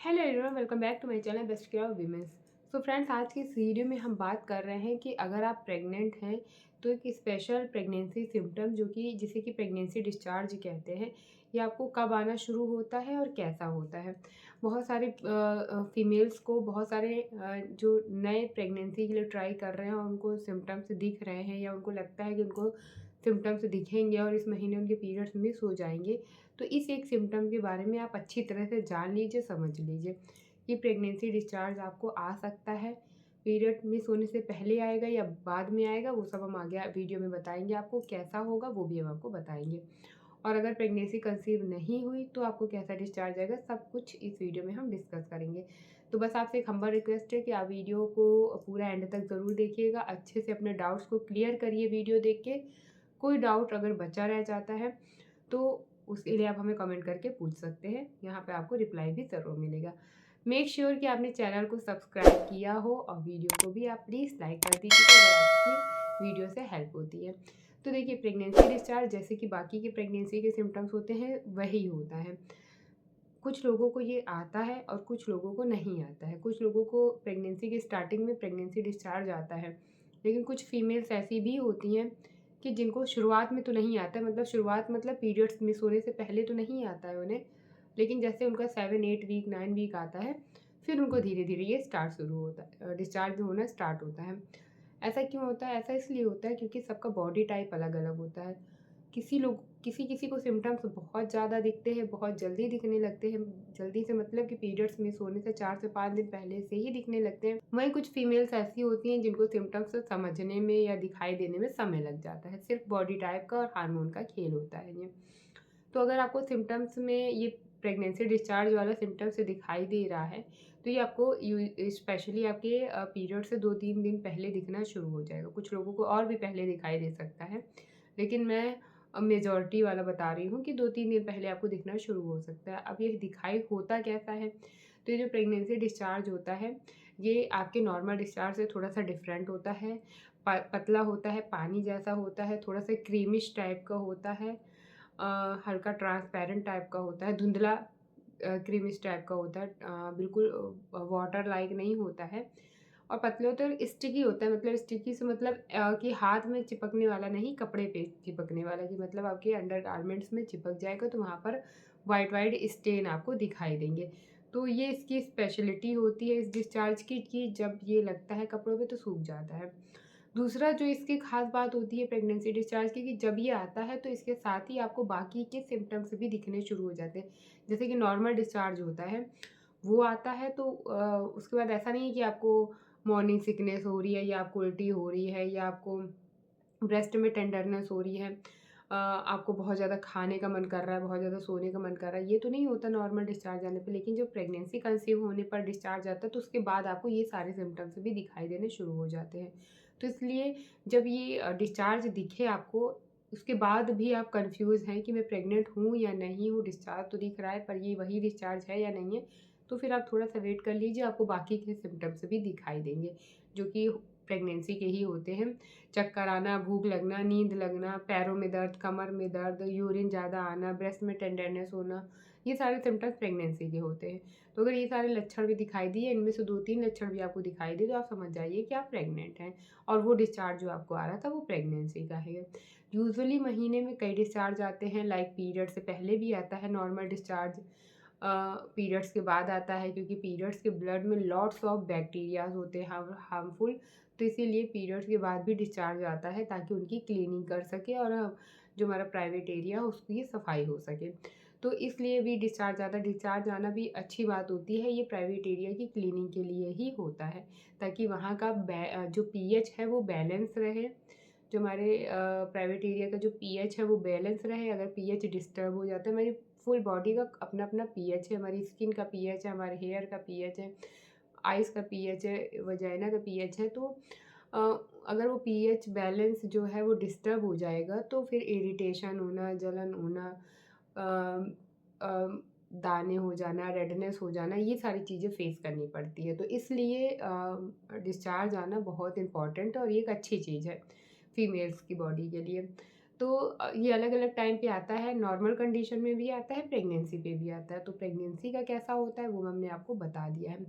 Hello everyone, welcome back to my channel best care of womens. So friends, आज की इस video में हम बात कर रहे हैं कि अगर आप प्रेग्नेंट हैं तो एक स्पेशल प्रेगनेंसी सिम्टम जो कि जिसे कि प्रेगनेंसी डिस्चार्ज कहते हैं, ये आपको कब आना शुरू होता है और कैसा होता है। बहुत सारे फीमेल्स को बहुत सारे जो नए प्रेगनेंसी के लिए ट्राई कर रहे हैं और उनको सिम्टम्स दिख रहे हैं या उनको लगता है कि उनको सिम्टम्स दिखेंगे और इस महीने उनके पीरियड्स मिस हो जाएंगे। तो इस एक सिम्टम के बारे में आप अच्छी तरह से जान लीजिए, समझ लीजिए कि प्रेगनेंसी डिस्चार्ज आपको आ सकता है। पीरियड मिस होने से पहले आएगा या बाद में आएगा, वो सब हम आगे वीडियो में बताएंगे। आपको कैसा होगा वो भी हम आपको बताएंगे। और अगर प्रेगनेंसी कंसीव नहीं हुई तो आपको कैसा डिस्चार्ज आएगा, सब कुछ इस वीडियो में हम डिस्कस करेंगे। तो बस आपसे एक हम्बल रिक्वेस्ट है कि आप वीडियो को पूरा एंड तक ज़रूर देखिएगा, अच्छे से अपने डाउट्स को क्लियर करिए वीडियो देख के। कोई डाउट अगर बचा रह जाता है तो उसके लिए आप हमें कमेंट करके पूछ सकते हैं, यहाँ पे आपको रिप्लाई भी ज़रूर मिलेगा। मेक श्योर कि आपने चैनल को सब्सक्राइब किया हो और वीडियो को भी आप प्लीज़ लाइक कर दीजिएगा अगर आपकी वीडियो से हेल्प होती है। तो देखिए, प्रेगनेंसी डिस्चार्ज जैसे कि बाकी के प्रेगनेंसी के सिम्टम्स होते हैं वही होता है। कुछ लोगों को ये आता है और कुछ लोगों को नहीं आता है। कुछ लोगों को प्रेगनेंसी के स्टार्टिंग में प्रेगनेंसी डिस्चार्ज आता है, लेकिन कुछ फीमेल्स ऐसी भी होती हैं कि जिनको शुरुआत में तो नहीं आता है, मतलब शुरुआत मतलब पीरियड्स मिस होने से पहले तो नहीं आता है उन्हें, लेकिन जैसे उनका 7 8 वीक 9 वीक आता है फिर उनको धीरे धीरे ये स्टार्ट शुरू होता है, डिस्चार्ज होना स्टार्ट होता है। ऐसा क्यों होता है? ऐसा इसलिए होता है क्योंकि सबका बॉडी टाइप अलग अलग होता है। किसी किसी को सिम्टम्स बहुत ज़्यादा दिखते हैं, बहुत जल्दी दिखने लगते हैं। जल्दी से मतलब कि पीरियड्स मिस होने से 4 से 5 दिन पहले से ही दिखने लगते हैं। वहीं कुछ फीमेल्स ऐसी होती हैं जिनको सिम्टम्स समझने में या दिखाई देने में समय लग जाता है। सिर्फ बॉडी टाइप का और हार्मोन का खेल होता है ये। तो अगर आपको सिम्टम्स में ये प्रेगनेंसी डिस्चार्ज वाला सिम्टम्स दिखाई दे रहा है तो ये आपको स्पेशली आपके पीरियड से 2 3 दिन पहले दिखना शुरू हो जाएगा। कुछ लोगों को और भी पहले दिखाई दे सकता है, लेकिन मैं मेजॉरिटी वाला बता रही हूँ कि 2 3 दिन पहले आपको दिखना शुरू हो सकता है। अब ये दिखाई होता कैसा है? तो ये जो प्रेगनेंसी डिस्चार्ज होता है ये आपके नॉर्मल डिस्चार्ज से थोड़ा सा डिफरेंट होता है। पतला होता है, पानी जैसा होता है, थोड़ा सा क्रीमिश टाइप का होता है, हल्का ट्रांसपेरेंट टाइप का होता है, धुंधला क्रीमिश टाइप का होता है, बिल्कुल वाटर लाइक नहीं होता है। और पतले होते हैं और स्टिकी होता है। मतलब स्टिकी से मतलब कि हाथ में चिपकने वाला नहीं, कपड़े पे चिपकने वाला, कि मतलब आपके अंडर गारमेंट्स में चिपक जाएगा तो वहाँ पर वाइट वाइट स्टेन आपको दिखाई देंगे। तो ये इसकी स्पेशलिटी होती है इस डिस्चार्ज की कि जब ये लगता है कपड़ों पे तो सूख जाता है। दूसरा जो इसकी ख़ास बात होती है प्रेगनेंसी डिस्चार्ज की, कि जब ये आता है तो इसके साथ ही आपको बाकी के सिम्पटम्स भी दिखने शुरू हो जाते हैं। जैसे कि नॉर्मल डिस्चार्ज होता है, वो आता है तो उसके बाद ऐसा नहीं है कि आपको मॉर्निंग सिकनेस हो रही है या आपको उल्टी हो रही है या आपको ब्रेस्ट में टेंडरनेस हो रही है, आपको बहुत ज़्यादा खाने का मन कर रहा है, बहुत ज़्यादा सोने का मन कर रहा है, ये तो नहीं होता नॉर्मल डिस्चार्ज आने पे। लेकिन जब प्रेगनेंसी कंसीव होने पर डिस्चार्ज आता है तो उसके बाद आपको ये सारे सिम्टम्स भी दिखाई देने शुरू हो जाते हैं। तो इसलिए जब ये डिस्चार्ज दिखे आपको, उसके बाद भी आप कंफ्यूज हैं कि मैं प्रेग्नेंट हूँ या नहीं हूँ, डिस्चार्ज तो दिख रहा है पर ये वही डिस्चार्ज है या नहीं है, तो फिर आप थोड़ा सा वेट कर लीजिए, आपको बाकी के सिम्टम्स भी दिखाई देंगे जो कि प्रेगनेंसी के ही होते हैं। चक्कर आना, भूख लगना, नींद लगना, पैरों में दर्द, कमर में दर्द, यूरिन ज़्यादा आना, ब्रेस्ट में टेंडरनेस होना, ये सारे सिम्टम्स प्रेगनेंसी के होते हैं। तो अगर ये सारे लक्षण भी दिखाई दिए, इनमें से 2 3 लक्षण भी आपको दिखाई दे, तो आप समझ जाइए कि आप प्रेग्नेंट हैं और वो डिस्चार्ज जो आपको आ रहा था वो प्रेगनेंसी का है। यूजुअली महीने में कई डिस्चार्ज आते हैं, लाइक पीरियड से पहले भी आता है नॉर्मल डिस्चार्ज, पीरियड्स के बाद आता है क्योंकि पीरियड्स के ब्लड में लॉट्स ऑफ बैक्टीरियाज होते हैं हार्मफुल। तो इसीलिए पीरियड्स के बाद भी डिस्चार्ज आता है ताकि उनकी क्लीनिंग कर सके और जो हमारा प्राइवेट एरिया है उसकी सफाई हो सके। तो इसलिए भी डिस्चार्ज आता है। डिस्चार्ज आना भी अच्छी बात होती है, ये प्राइवेट एरिया की क्लीनिंग के लिए ही होता है ताकि वहाँ का जो पीएच है वो बैलेंस रहे। जो हमारे प्राइवेट एरिया का जो पीएच है वो बैलेंस रहे। अगर पीएच डिस्टर्ब हो जाता है, हमारी फुल बॉडी का अपना अपना पीएच है, हमारी स्किन का पीएच है, हमारे हेयर का पीएच है, आइज़ का पीएच है, वजाइना का पीएच है। तो अ, अगर वो पीएच बैलेंस जो है वो डिस्टर्ब हो जाएगा तो फिर इरिटेशन होना, जलन होना, अ, अ, दाने हो जाना, रेडनेस हो जाना, ये सारी चीज़ें फेस करनी पड़ती है। तो इसलिए डिस्चार्ज आना बहुत इम्पॉर्टेंट है और ये एक अच्छी चीज़ है फीमेल्स की बॉडी के लिए। तो ये अलग-अलग टाइम पे आता है, नॉर्मल कंडीशन में भी आता है, प्रेगनेंसी पे भी आता है। तो प्रेगनेंसी का कैसा होता है वो हमने आपको बता दिया है।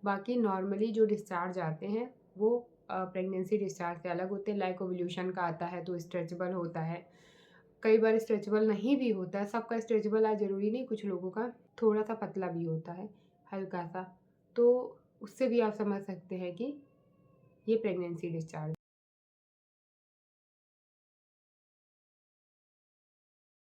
बाकी नॉर्मली जो डिस्चार्ज आते हैं वो प्रेगनेंसी डिस्चार्ज से अलग होते हैं। लाइक ओव्यूलेशन का आता है तो स्ट्रेचेबल होता है, कई बार स्ट्रेचेबल नहीं भी होता है, सबका स्ट्रेचेबल ज़रूरी नहीं, कुछ लोगों का थोड़ा-सा पतला भी होता है, हल्का-सा। तो उससे भी आप समझ सकते हैं कि ये प्रेगनेंसी डिस्चार्ज